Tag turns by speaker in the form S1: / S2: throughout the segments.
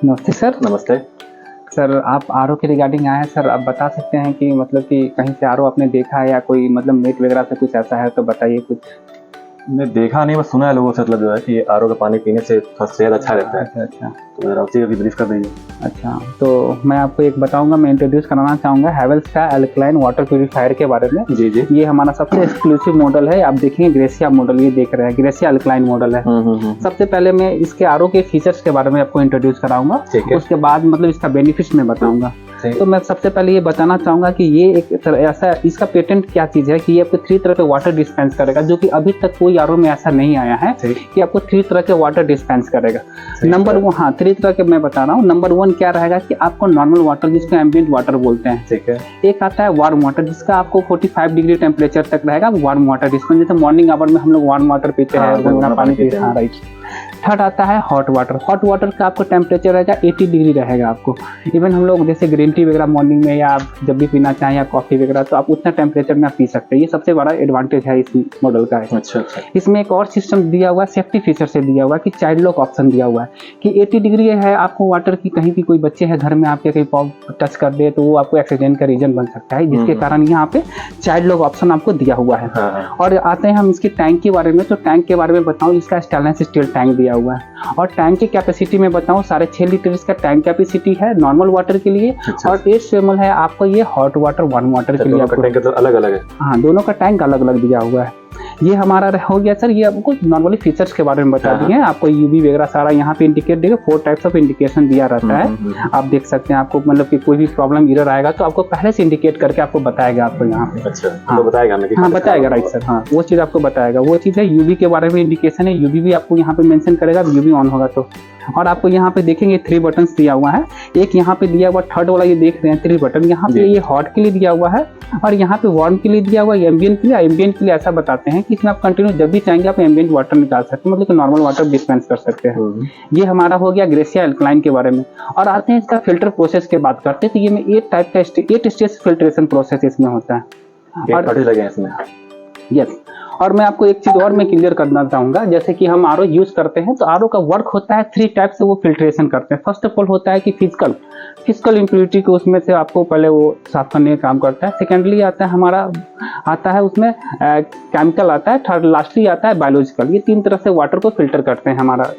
S1: नमस्ते सर।
S2: नमस्ते।
S1: सर आप आरओ के रिगार्डिंग आए हैं सर, आप बता सकते हैं कि मतलब कि कहीं से आरओ आपने देखा है या कोई मतलब नेट वगैरह से कुछ ऐसा है तो बताइए कुछ।
S2: मैं देखा नहीं, बस सुना है लोगों से, मतलब जो है कि आरओ का पानी पीने से थोड़ा सेहत अच्छा रहता है।
S1: अच्छा अच्छा
S2: तो ज़रा उसी का ब्रीफ कर दीजिए।
S1: अच्छा, तो मैं आपको एक बताऊंगा, मैं इंट्रोड्यूस कराना चाहूँगा हैवेल्स का अल्कलाइन वाटर प्यूरीफायर के बारे में।
S2: जी जी।
S1: ये हमारा सबसे एक्सक्लूसिव मॉडल है। आप देखेंगे ग्रेसिया मॉडल, ये देख रहे हैं ग्रेसिया अल्कलाइन मॉडल है। सबसे पहले मैं इसके आरओ के फीचर्स के बारे में आपको इंट्रोड्यूस कराऊंगा, उसके बाद मतलब इसका बेनिफिट्स में बताऊंगा। तो मैं सबसे पहले ये बताना चाहूँगा कि ये एक ऐसा, इसका पेटेंट क्या चीज़ है कि ये आपको 3 तरह के वाटर डिस्पेंस करेगा, जो कि अभी तक कोई आरओ में ऐसा नहीं आया है कि आपको 3 तरह के वाटर डिस्पेंस करेगा। नंबर 1, हाँ 3 तरह के मैं बता रहा हूँ। नंबर 1 क्या रहेगा कि आपको नॉर्मल वाटर, जिसको एम्बिएंट वाटर बोलते हैं, ठीक है। एक आता है वार्म वाटर, जिसका आपको 45 डिग्री टेम्परेचर तक रहेगा, वार्म वाटर डिस्पेंस। जैसे मॉर्निंग आवर में हम लोग वार्म वाटर पीते हैं, गुनगुना पानी पीते हैं, राइट। थर्ड आता है हॉट वाटर। हॉट वाटर का आपको टेम्परेचर रहेगा 80 डिग्री रहेगा आपको। इवन हम लोग जैसे ग्रीन टी वगैरह मॉर्निंग में या आप जब भी पीना चाहें या कॉफ़ी वगैरह, तो आप उतना टेम्परेचर में आप पी सकते हैं। ये सबसे बड़ा एडवांटेज है इस मॉडल का है। अच्छा। इसमें एक और सिस्टम दिया हुआ है, सेफ्टी फीचर से दिया हुआ है कि चाइल्ड लॉक ऑप्शन दिया हुआ है कि 80 डिग्री है आपको वाटर की, कहीं भी कोई बच्चे हैं घर में आपके कहीं पाँव टच कर दे तो वो आपको एक्सीडेंट का रीजन बन सकता है, जिसके कारण यहाँ पे चाइल्ड लॉक ऑप्शन आपको दिया हुआ है। और आते हैं हम इसके टैंक के बारे में। तो टैंक के बारे में बताऊँ, इसका स्टेनलेस स्टील टैंक दिया हुआ है। और टैंक की कैपेसिटी में बताऊं, 6.5 लीटर इसका टैंक कैपेसिटी है नॉर्मल वाटर के लिए। और 8 ml है आपको ये हॉट वाटर, वार्म वाटर के लिए।
S2: दोनों का टैंक अलग अलग है।
S1: हाँ, दोनों का टैंक अलग अलग दिया हुआ है। ये हमारा हो गया सर। ये आपको नॉर्मली फीचर्स के बारे में बता दिए हैं। आपको यूवी वगैरह सारा यहाँ पे इंडिकेट देगा। 4 टाइप्स ऑफ इंडिकेशन दिया रहता है। आप देख सकते हैं, आपको मतलब कि कोई भी प्रॉब्लम एरर आएगा तो आपको पहले से इंडिकेट करके आपको बताएगा आपको यहाँ पे।
S2: अच्छा, तो बताएगा हमें?
S1: हाँ बताएगा, राइट सर। हाँ, वो चीज़ आपको बताएगा। वो चीज़ है यूवी के बारे में इंडिकेशन है। यूवी भी आपको यहाँ पे मेंशन करेगा, यूवी ऑन होगा तो। और आपको यहाँ पे देखेंगे 3 बटन्स दिया हुआ है। एक यहाँ पे दिया हुआ थर्ड वाला, ये देख रहे हैं 3 बटन। यहाँ पे ये हॉट के लिए दिया हुआ है और यहाँ पे वार्म के लिए दिया हुआ है, एम्बिएंट के लिए। एम्बिएंट के लिए ऐसा बताते हैं कि इसमें आप कंटिन्यू जब भी चाहेंगे आप एम्बिएंट वाटर निकाल सकते हैं, मतलब कि नॉर्मल वाटर डिस्पेंस कर सकते हैं। ये हमारा हो गया ग्रेसिया अल्कलाइन के बारे में। और आते हैं इसका फिल्टर प्रोसेस की बात करते हैं। तो ये में 8 स्टेज फिल्ट्रेशन प्रोसेस इसमें होता है। और
S2: लगे इसमें,
S1: यस। और मैं आपको एक चीज़ और मैं क्लियर करना चाहूँगा, जैसे कि हम आरओ यूज़ करते हैं तो आरओ का वर्क होता है 3 टाइप से वो फिल्ट्रेशन करते हैं। फर्स्ट ऑफ ऑल होता है कि फिजिकल इम्प्योरिटी को उसमें से आपको पहले वो साफ करने का काम करता है। सेकेंडली आता है हमारा उसमें केमिकल आता है। थर्ड लास्टली आता है बायोलॉजिकल। ये 3 तरह से वाटर को फिल्टर करते हैं हमारा।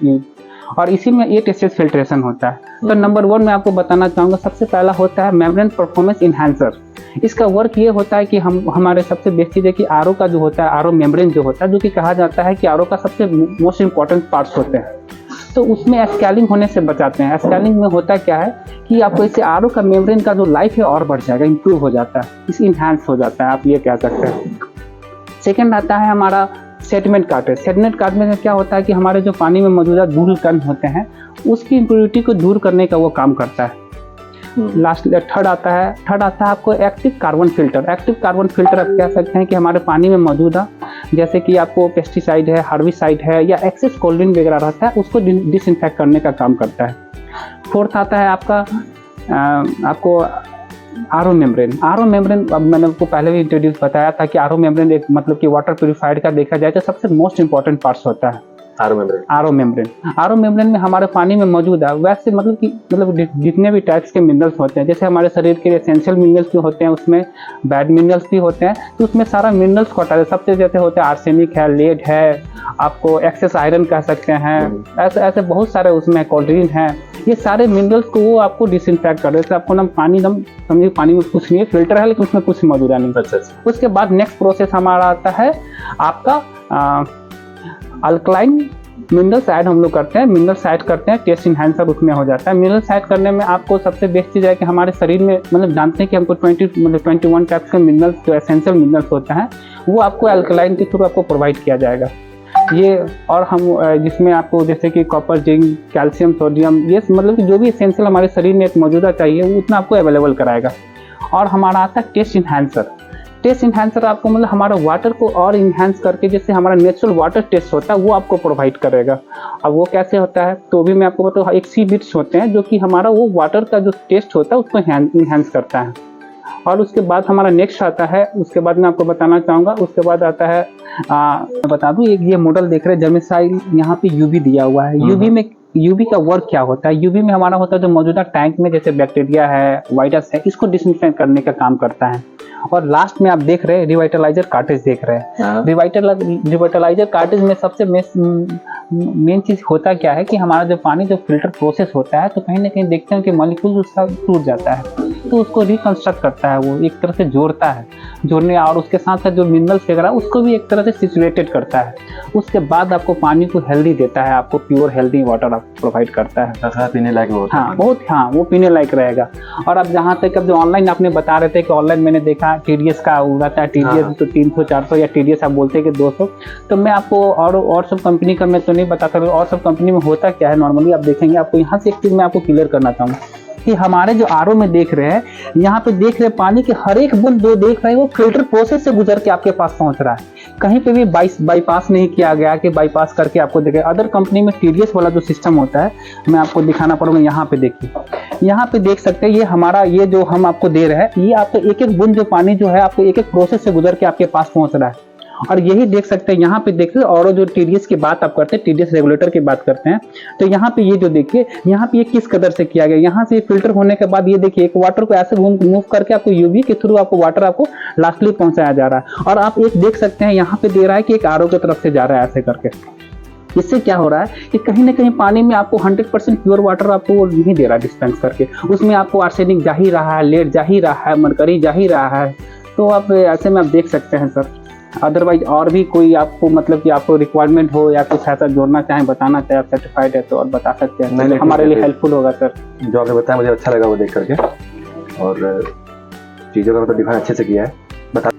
S1: और इसी में 8 स्टेज फिल्ट्रेशन होता है। तो नंबर 1 मैं आपको बताना चाहूँगा, सबसे पहला होता है मेम्ब्रेन परफॉर्मेंस इन्हांसर। इसका वर्क ये होता है कि हमारे सबसे बेस्ट चीज़ है कि आरओ का जो होता है, आरओ मेम्ब्रेन जो होता है, जो कि कहा जाता है कि आरओ का सबसे मोस्ट इंपॉर्टेंट पार्ट्स होते हैं, तो उसमें स्कैलिंग होने से बचाते हैं। स्कैलिंग में होता क्या है कि आपको इससे आरओ का मेम्ब्रेन का जो लाइफ है और बढ़ जाएगा, इंप्रूव हो जाता है, इस इन्हांस हो जाता है, आप ये कह सकते हैं। सेकेंड आता है हमारा सेडिमेंट कार्टेज। सेडिमेंट कार्टेज में क्या होता है कि हमारे जो पानी में मौजूदा धूल कण होते हैं उसकी इम्प्योरिटी को दूर करने का वो काम करता है। लास्ट थर्ड आता है आपको active carbon filter. Active carbon filter आप कह सकते हैं कि हमारे पानी में मौजूदा, जैसे कि आपको पेस्टिसाइड है, हार्बिसाइड है या एक्सेस क्लोरीन वगैरह रहता है, उसको डिसइंफेक्ट करने का काम करता है। फोर्थ आता है आपको आरओ मेम्ब्रेन। आरओ मेम्ब्रेन, अब मैंने आपको पहले भी इंट्रोड्यूस बताया था कि आरओ मेम्ब्रेन एक मतलब कि वाटर प्यूरीफायर का देखा जाए तो सबसे मोस्ट इंपॉर्टेंट पार्ट्स होता है आरओ मेम्ब्रेन में हमारे पानी में मौजूद है वैसे मतलब जितने भी टाइप्स के मिनरल्स होते हैं, जैसे हमारे शरीर के एसेंशियल मिनरल्स भी होते हैं, उसमें बैड मिनरल्स भी होते हैं, तो उसमें सारा मिनरल्स को हटा देते। सबसे जैसे होते हैं आर्सेनिक है, लेड है, आपको एक्सेस आयरन कह सकते हैं, ऐसे बहुत सारे उसमें क्लोरीन है। ये सारे मिनरल्स को वो आपको डिसइंफेक्ट कर देते हैं। आपको समझिए पानी में कुछ नहीं है, फिल्टर है लेकिन उसमें कुछ मौजूदा नहीं। उसके बाद नेक्स्ट प्रोसेस हमारा आता है आपका अल्कलाइन मिनरल्स ऐड हम लोग करते हैं। मिनरल्स ऐड करते हैं, टेस्ट इन्हांसर उसमें हो जाता है। मिनरल्स ऐड करने में आपको सबसे बेस्ट चीज़ है कि हमारे शरीर में मतलब जानते हैं कि हमको 21 टाइप्स के मिनरल्स जो एसेंशियल मिनरल्स होते हैं वो आपको अल्कलाइन के थ्रू आपको प्रोवाइड किया जाएगा। ये और हम जिसमें आपको जैसे कि कॉपर, जिंक, कैल्शियम, सोडियम, ये मतलब कि जो भी एसेंशियल हमारे शरीर में एक मौजूदा चाहिए वो उतना आपको अवेलेबल कराएगा। और हमारा आता है टेस्ट इन्हांसर। टेस्ट इन्हांसर आपको मतलब हमारा वाटर को और इन्हांस करके, जैसे हमारा नेचुरल वाटर टेस्ट होता है वो आपको प्रोवाइड करेगा। अब वो कैसे होता है तो भी मैं आपको बताऊँ। एक सी बिट्स होते हैं जो कि हमारा वो वाटर का जो टेस्ट होता है उसको इन्हांस करता है। और उसके बाद हमारा नेक्स्ट आता है, उसके बाद मैं आपको बताना चाहूँगा, उसके बाद आता है बता दूँ, एक ये मॉडल देख रहे हैं जर्मिसाइल, यहाँ पे यूवी दिया हुआ है। यूवी में यूवी का वर्क क्या होता है। यूवी में हमारा होता है जो मौजूदा टैंक में जैसे बैक्टीरिया है, वायरस है, इसको डिसइंफेक्ट करने का काम करता है। और लास्ट में आप देख रहे हैं रिवाइटलाइजर कार्ट्रिज देख रहे हैं। रिवाइटलाइजर कार्ट्रिज में सबसे मेन चीज होता क्या है कि हमारा जो पानी जो फिल्टर प्रोसेस होता है तो कहीं ना कहीं देखते हैं कि मॉलिक्यूल उसका टूट जाता है, तो उसको रिकंस्ट्रक्ट करता है, वो एक तरह से जोड़ता है, जोड़ने और उसके साथ साथ जो मिनरल्स वगैरह उसको भी एक तरह से सिचुएटेड करता है। उसके बाद आपको पानी को हेल्दी देता है, आपको प्योर हेल्दी वाटर आप प्रोवाइड करता है।
S2: पीने लायक होता है।
S1: हाँ बहुत, हाँ वो पीने लायक रहेगा। और अब जहाँ तक अब जो ऑनलाइन आपने बता रहे थे कि ऑनलाइन मैंने देखा TDS का रहता है, TDS तो 300-400 या TDS आप बोलते हैं कि 200, तो मैं आपको और सब कंपनी का मैं तो नहीं बता सकता, और सब कंपनी में होता क्या है नॉर्मली आप देखेंगे। आपको यहाँ से एक चीज़ मैं आपको क्लियर करना चाहूँगा कि हमारे जो RO में देख रहे हैं, यहाँ पे देख रहे हैं पानी के हर एक बूंद जो देख रहे हैं वो फिल्टर प्रोसेस से गुजर के आपके पास पहुंच रहा है, कहीं पे भी बाईपास नहीं किया गया कि बाईपास करके आपको देखे। अदर कंपनी में TDS वाला जो सिस्टम होता है मैं आपको दिखाना पड़ूंगा। यहाँ पे देखिए, यहाँ पे देख सकते हैं ये हमारा ये जो हम आपको दे रहे हैं ये आपको एक एक बूंद जो पानी जो है आपको एक एक प्रोसेस से गुजर के आपके पास पहुंच रहा है। और यही देख सकते हैं यहाँ पे देखिए, और जो TDS की बात आप करते हैं, TDS रेगुलेटर की बात करते हैं, तो यहाँ पे ये जो देखिए यहाँ पे ये किस कदर से किया गया। यहाँ से फिल्टर होने के बाद ये देखिए एक वाटर को ऐसे मूव करके आपको यूवी के थ्रू आपको वाटर आपको लास्टली पहुंचाया जा रहा है। और आप एक देख सकते हैं यहाँ पे दे रहा है कि एक RO की तरफ से जा रहा है ऐसे करके। इससे क्या हो रहा है कि कहीं ना कहीं पानी में आपको 100% प्योर वाटर आपको वो नहीं दे रहा डिस्पेंस करके, उसमें आपको आर्सेनिक जा ही रहा है, लेड जा ही रहा है, मरकरी जा ही रहा है। तो आप ऐसे में आप देख सकते हैं सर। अदरवाइज और भी कोई आपको मतलब कि आपको रिक्वायरमेंट हो या कुछ ऐसा जोड़ना चाहें, बताना चाहें, आप सर्टिफाइड है तो और बता सकते हैं,
S2: नहीं,
S1: हमारे लिए हेल्पफुल होगा सर।
S2: जो आपने बताया मुझे अच्छा लगा वो देख करके, और चीज़ों का मतलब डिफाइन अच्छे से किया है। बता